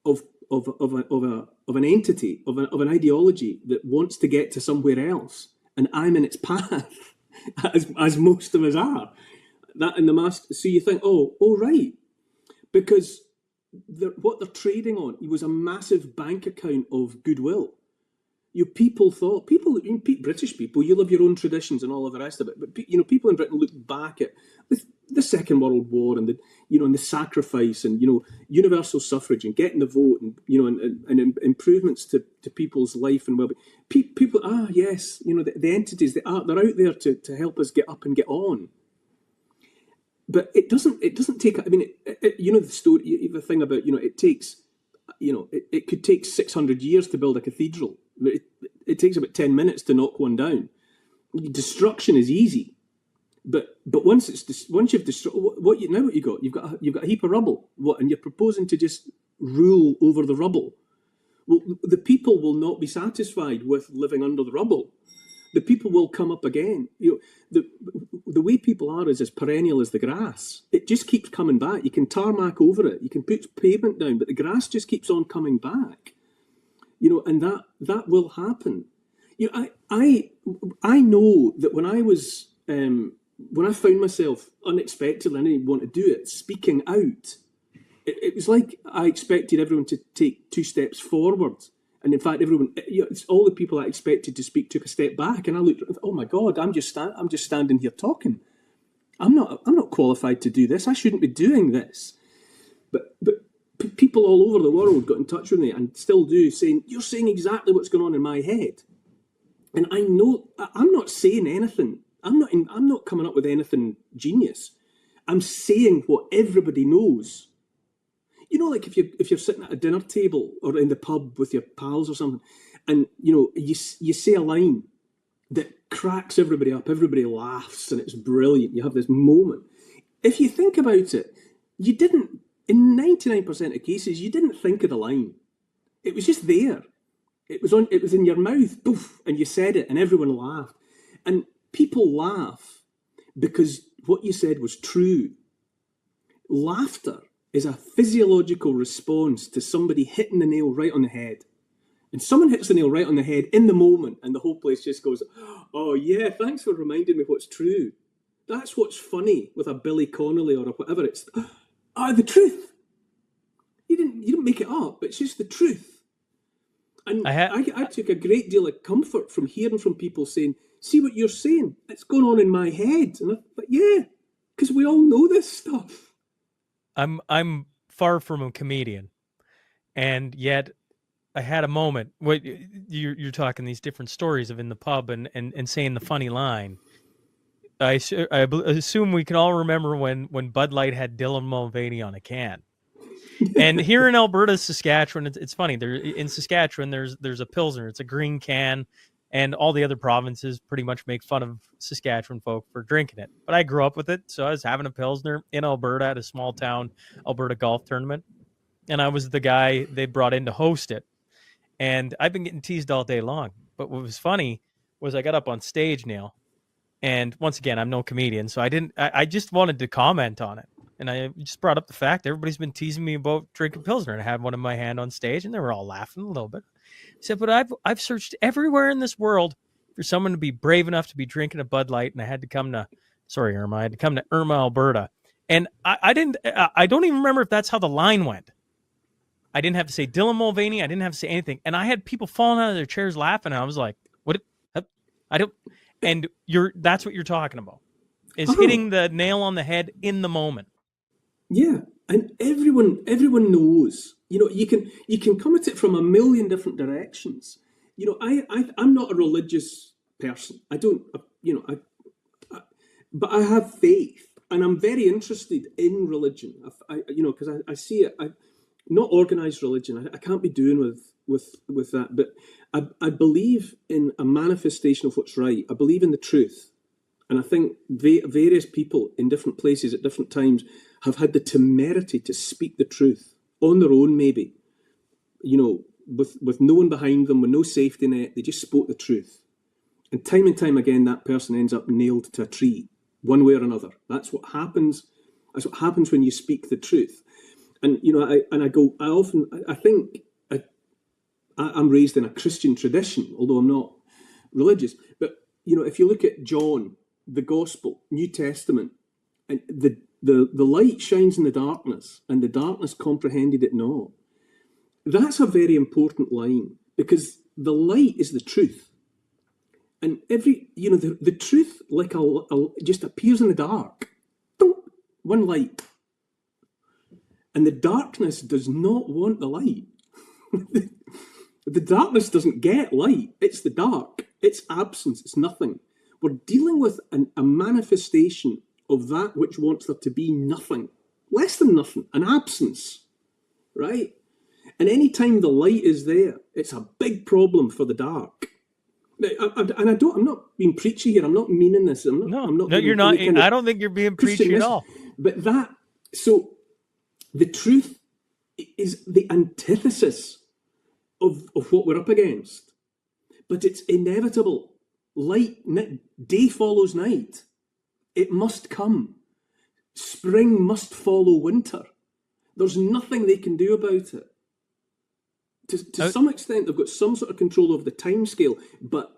of an entity, of an ideology that wants to get to somewhere else, and I'm in its path, as most of us are. That in the mask. So you think, oh right, because what they're trading on was a massive bank account of goodwill. British people, you love your own traditions and all of the rest of it. But people in Britain look back at the Second World War and the sacrifice and universal suffrage and getting the vote and improvements to people's life and well-being. People, yes, the entities they're out there to help us get up and get on. But it doesn't take. I mean, the story, the thing about it takes. It could take 600 years to build a cathedral. It takes about 10 minutes to knock one down. Destruction is easy, but once you've destroyed what you got? You've got a heap of rubble. And you're proposing to just rule over the rubble. Well, the people will not be satisfied with living under the rubble. The people will come up again. The way people are is as perennial as the grass. It just keeps coming back. You can tarmac over it. You can put pavement down, but the grass just keeps on coming back. And that will happen. I know that when I found myself unexpectedly, and I didn't want to do it, speaking out, it was like I expected everyone to take 2 steps forward. And in fact, everyone, all the people I expected to speak took a step back, and I looked. Oh my God! I'm just standing here talking. I'm not qualified to do this. I shouldn't be doing this. But people all over the world got in touch with me and still do, saying you're saying exactly what's going on in my head. And I know I'm not saying anything. I'm not coming up with anything genius. I'm saying what everybody knows. Like if you're sitting at a dinner table or in the pub with your pals or something, and you say a line that cracks everybody up, everybody laughs, and it's brilliant. You have this moment. If you think about it, you didn't. In 99% of cases, you didn't think of the line. It was just there. It was in your mouth, poof, and you said it, and everyone laughed. And people laugh because what you said was true. Laughter is a physiological response to somebody hitting the nail right on the head. And someone hits the nail right on the head in the moment, and the whole place just goes, oh yeah, thanks for reminding me what's true. That's what's funny with a Billy Connolly or a whatever. It's the truth. You didn't make it up. It's just the truth. And I took a great deal of comfort from hearing from people saying, see what you're saying, it's going on in my head. And I thought, yeah, because we all know this stuff. I'm far from a comedian, and yet I had a moment. What you're talking these different stories of in the pub and saying the funny line. I assume we can all remember when Bud Light had Dylan Mulvaney on a can. And here in Alberta, Saskatchewan, it's funny. In Saskatchewan, there's a Pilsner. It's a green can, and all the other provinces pretty much make fun of Saskatchewan folk for drinking it. But I grew up with it, so I was having a Pilsner in Alberta at a small town Alberta golf tournament, and I was the guy they brought in to host it. And I've been getting teased all day long. But what was funny was I got up on stage, Neil, and once again, I'm no comedian, so I just wanted to comment on it. And I just brought up the fact everybody's been teasing me about drinking Pilsner, and I had one in my hand on stage, and they were all laughing a little bit. I said, but I've searched everywhere in this world for someone to be brave enough to be drinking a Bud Light, and I had to come to Irma, Alberta. And I don't even remember if that's how the line went. I didn't have to say Dylan Mulvaney. I didn't have to say anything. And I had people falling out of their chairs laughing. And I was like, what? I don't. And that's what you're talking about, is hitting the nail on the head in the moment. Yeah. And everyone knows, you can come at it from a million different directions. I'm not a religious person. I don't, but I have faith, and I'm very interested in religion. Because I see it. Not organised religion. I can't be doing with that. But I believe in a manifestation of what's right. I believe in the truth. And I think various people in different places at different times have had the temerity to speak the truth on their own, maybe. With no one behind them, with no safety net. They just spoke the truth. And time again, that person ends up nailed to a tree, one way or another. That's what happens. That's what happens when you speak the truth. And I think I'm raised in a Christian tradition, although I'm not religious. But if you look at John, the Gospel, New Testament, and the light shines in the darkness, and the darkness comprehended it not. That's a very important line, because the light is the truth, and the truth like just appears in the dark. One light. And the darkness does not want the light. The darkness doesn't get light. It's the dark. It's absence. It's nothing. We're dealing with a manifestation of that which wants there to be nothing. Less than nothing. An absence. Right? And any time the light is there, it's a big problem for the dark. I'm not being preachy here. I'm not meaning this. No, you're not. I don't think you're being preachy at all. But the truth is the antithesis of what we're up against. But it's inevitable. Day follows night. It must come. Spring must follow winter. There's nothing they can do about it. To some extent, they've got some sort of control over the time scale, but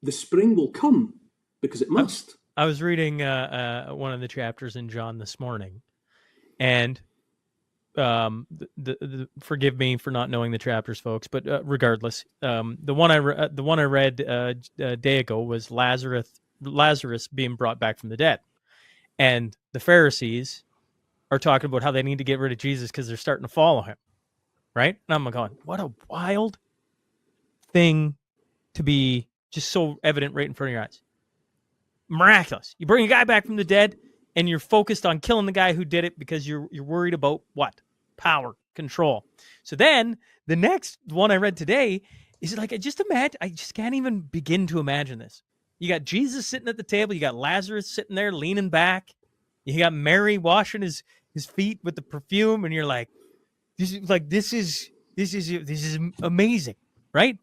the spring will come because it must. I was reading one of the chapters in John this morning, and forgive me for not knowing the chapters, folks, but regardless, the one I read a day ago was Lazarus being brought back from the dead, and the Pharisees are talking about how they need to get rid of Jesus because they're starting to follow him, right? And I'm going, what a wild thing to be just so evident right in front of your eyes. Miraculous. You bring a guy back from the dead, and you're focused on killing the guy who did it because you're worried about what? Power, control. So then the next one I read today is like, I just can't even begin to imagine this. You got Jesus sitting at the table. You got Lazarus sitting there leaning back. You got Mary washing his feet with the perfume, and you're like, this is amazing, right?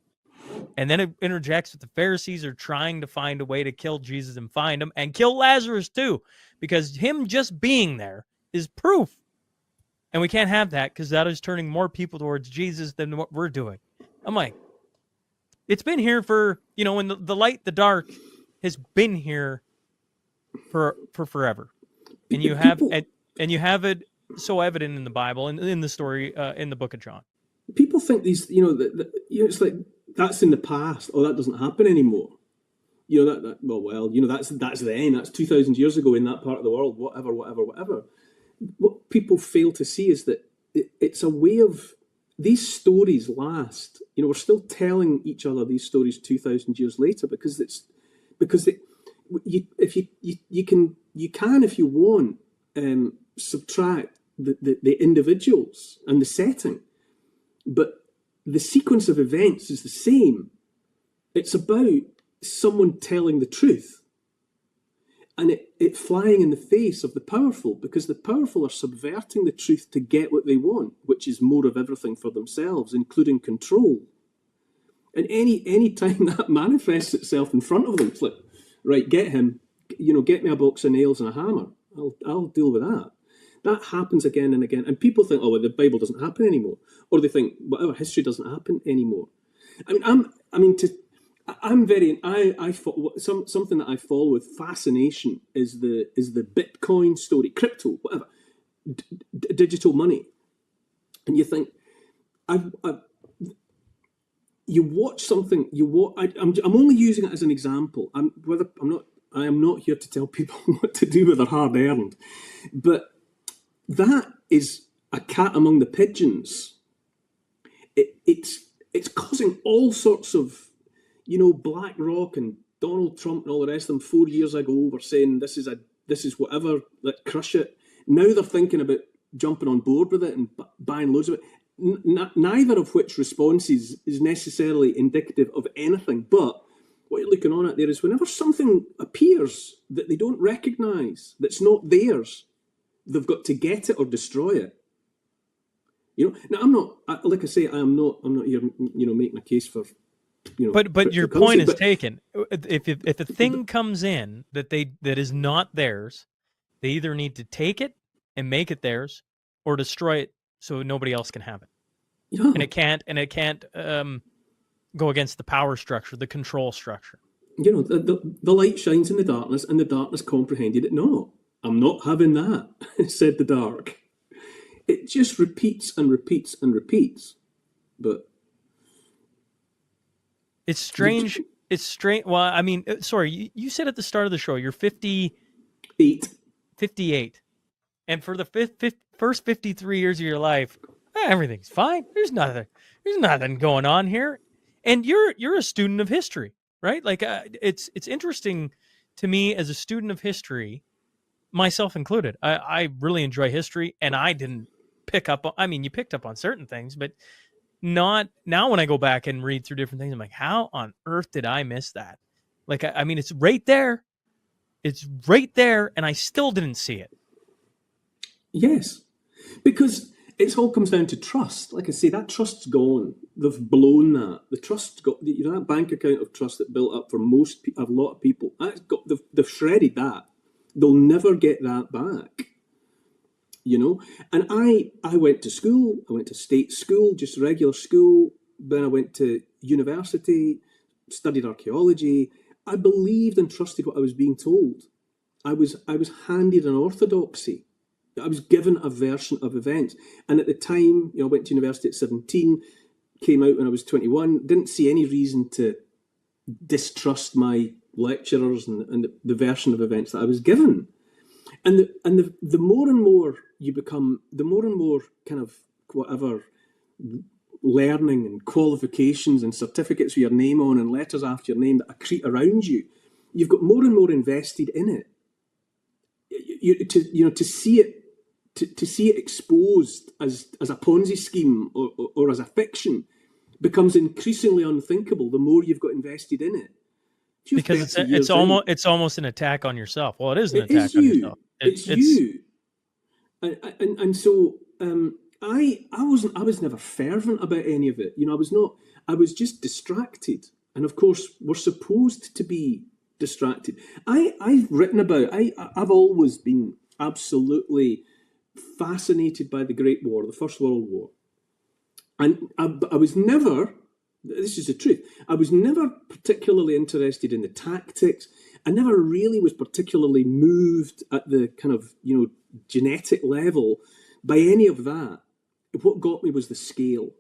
And then it interjects that the Pharisees are trying to find a way to kill Jesus and find him and kill Lazarus too, because him just being there is proof. And we can't have that because that is turning more people towards Jesus than what we're doing. I'm like, It's been here for, and the light, the dark has been here for forever. And you have and you have it so evident in the Bible and in the story in the book of John. People think these, it's like that's in the past, or that doesn't happen anymore. That's then, that's 2,000 years ago in that part of the world, whatever. What people fail to see is that it's a way of, these stories last. We're still telling each other these stories 2,000 years later because if you want, subtract the individuals and the setting, but the sequence of events is the same. It's about someone telling the truth, and it flying in the face of the powerful, because the powerful are subverting the truth to get what they want, which is more of everything for themselves, including control. And any time that manifests itself in front of them, it's like, right, get him, get me a box of nails and a hammer. I'll deal with that. That happens again and again. And people think, oh, well, the Bible doesn't happen anymore. Or they think, whatever, history doesn't happen anymore. Something that I follow with fascination is the Bitcoin story, crypto, whatever, digital money. And you think, you watch something, I'm only using it as an example. I am not here to tell people what to do with their hard earned, but that is a cat among the pigeons. It's causing all sorts of, BlackRock and Donald Trump and all the rest of them 4 years ago were saying this is whatever, let's crush it. Now they're thinking about jumping on board with it and buying loads of it. Neither of which responses is necessarily indicative of anything, but what you're looking on at there is whenever something appears that they don't recognise, that's not theirs, they've got to get it or destroy it. Now I'm not, like I say, I'm not here, making a case for, But your point is taken. If a thing comes in that is not theirs, they either need to take it and make it theirs, or destroy it so nobody else can have it. Yeah. And it can't go against the power structure, the control structure. The light shines in the darkness, and the darkness comprehended it not. I'm not having that, said the dark. It just repeats and repeats and repeats. But it's strange. It's strange. Well, I mean, sorry, you said at the start of the show you're 58. 58. And for the first 53 years of your life, everything's fine. There's nothing going on here. And you're a student of history, right? Like it's interesting to me as a student of history, myself included. I really enjoy history, and I didn't pick up on, I mean, you picked up on certain things, but not now. When I go back and read through different things, I'm like, how on earth did I miss that? Like, I mean, it's right there. It's right there, and I still didn't see it. Yes, because it all comes down to trust. Like I say, that trust's gone. They've blown that. The trust's got, that bank account of trust that built up for a lot of people. They've shredded that. They'll never get that back. And I went to school. I went to state school, just regular school. Then I went to university, studied archaeology. I believed and trusted what I was being told. I was handed an orthodoxy. I was given a version of events. And at the time, I went to university at 17, came out when I was 21, didn't see any reason to distrust my lecturers and the version of events that I was given. And the more and more you become, the more and more kind of whatever learning and qualifications and certificates with your name on and letters after your name that accrete around you, you've got more and more invested in it. To see it exposed as a Ponzi scheme or as a fiction becomes increasingly unthinkable the more you've got invested in it. Because it's almost an attack on yourself. Well, it is an attack on yourself. It's you. And so I was never fervent about any of it. I was just distracted. And of course, we're supposed to be distracted. I've written about, I've always been absolutely fascinated by the Great War, the First World War. And I was never This is the truth. I was never particularly interested in the tactics. I never really was particularly moved at the kind of, genetic level by any of that. What got me was the scale.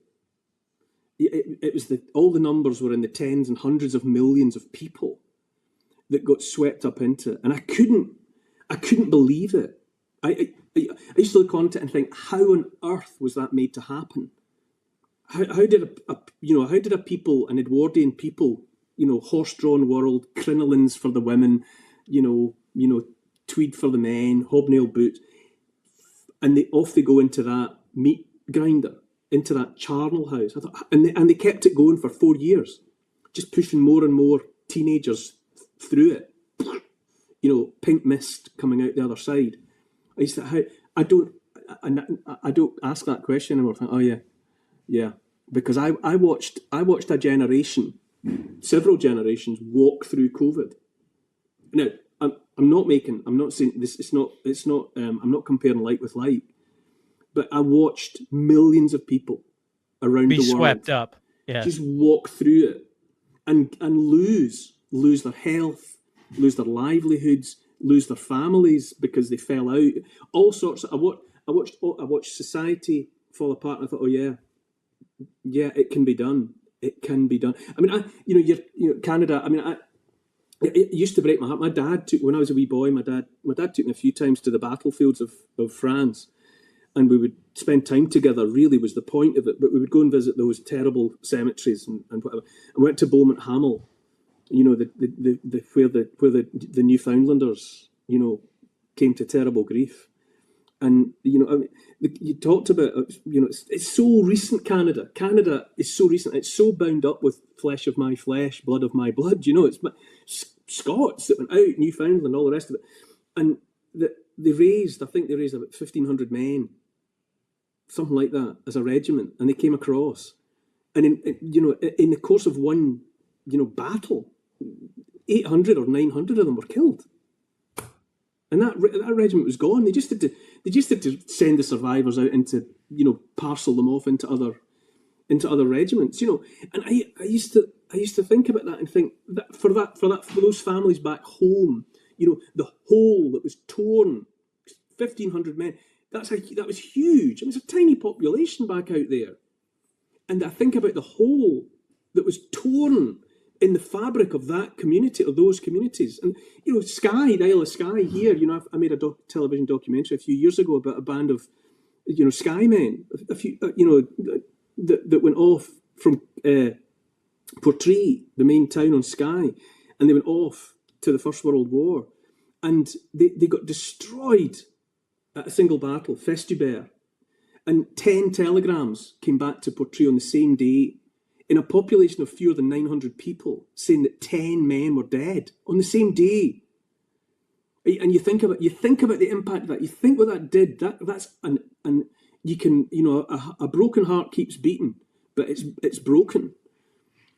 It was all the numbers were in the tens and hundreds of millions of people that got swept up into it, and I couldn't believe it. I used to look on it and think, how on earth was that made to happen? How did a people, an Edwardian people, horse-drawn world, crinolines for the women, tweed for the men, hobnail boots, and off they go into that meat grinder, into that charnel house. I thought, and they kept it going for 4 years, just pushing more and more teenagers through it. Pink mist coming out the other side. I used to, I don't ask that question anymore. I think, oh yeah, because I watched a generation, several generations, walk through COVID. Now, I'm not saying this. It's not. I'm not comparing like with like, but I watched millions of people around the world be swept up, just walk through it and lose their health, lose their livelihoods, lose their families because they fell out. All sorts of. I watched society fall apart, and I thought, oh yeah, it can be done. It can be done. I mean, Canada. I mean, it used to break my heart. My dad when I was a wee boy. My dad took me a few times to the battlefields of France, and we would spend time together. Really, was the point of it. But we would go and visit those terrible cemeteries and whatever. And went to Beaumont Hamel. Where the Newfoundlanders, came to terrible grief. And you talked about, it's so recent. Canada is so recent. It's so bound up with flesh of my flesh, blood of my blood. It's Scots that went out, Newfoundland, all the rest of it, and they raised about 1,500 men, something like that, as a regiment, and they came across, and in the course of one battle, 800 or 900 of them were killed. And that regiment was gone. They just had to send the survivors out into, parcel them off into other regiments, And I used to think about that and think that for those families back home, the hole that was torn, 1,500 men. That was huge. It was a tiny population back out there, and I think about the hole that was torn in the fabric of that community, of those communities. And, Skye, the Isle of Skye here, I made a television documentary a few years ago about a band of, Skye men, a few, that went off from Portree, the main town on Skye, and they went off to the First World War. And they got destroyed at a single battle, Festubert. And 10 telegrams came back to Portree on the same day, in a population of fewer than 900 people, saying that 10 men were dead on the same day. And you think about the impact of that. You think what that did. And you can, a broken heart keeps beating, but it's broken.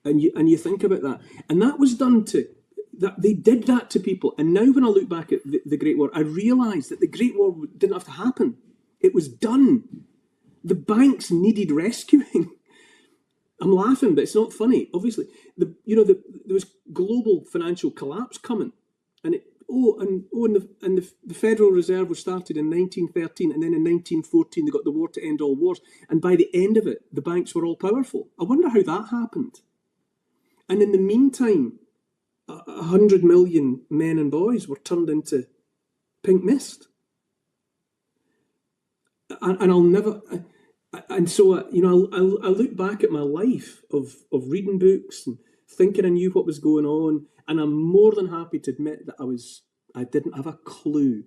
And you think about that. And that was done that they did that to people. And now when I look back at the Great War, I realise that the Great War didn't have to happen. It was done. The banks needed rescuing. I'm laughing, but it's not funny. Obviously, there was global financial collapse coming, and the Federal Reserve was started in 1913, and then in 1914 they got the war to end all wars, and by the end of it, the banks were all powerful. I wonder how that happened. And in the meantime, 100 million men and boys were turned into pink mist, and I'll never. And so, I look back at my life of reading books and thinking I knew what was going on, and I'm more than happy to admit that I didn't have a clue.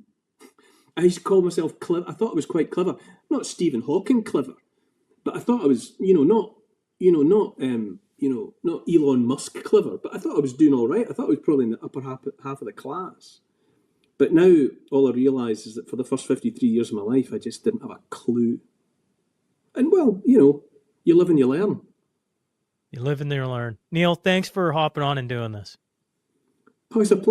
I used to call myself clever. I thought I was quite clever, not Stephen Hawking clever, but I thought I was, not Elon Musk clever, but I thought I was doing all right. I thought I was probably in the upper half of the class. But now all I realise is that for the first 53 years of my life, I just didn't have a clue. And well, you live and you learn. You live and you learn. Neil, thanks for hopping on and doing this. Oh, it's a pleasure.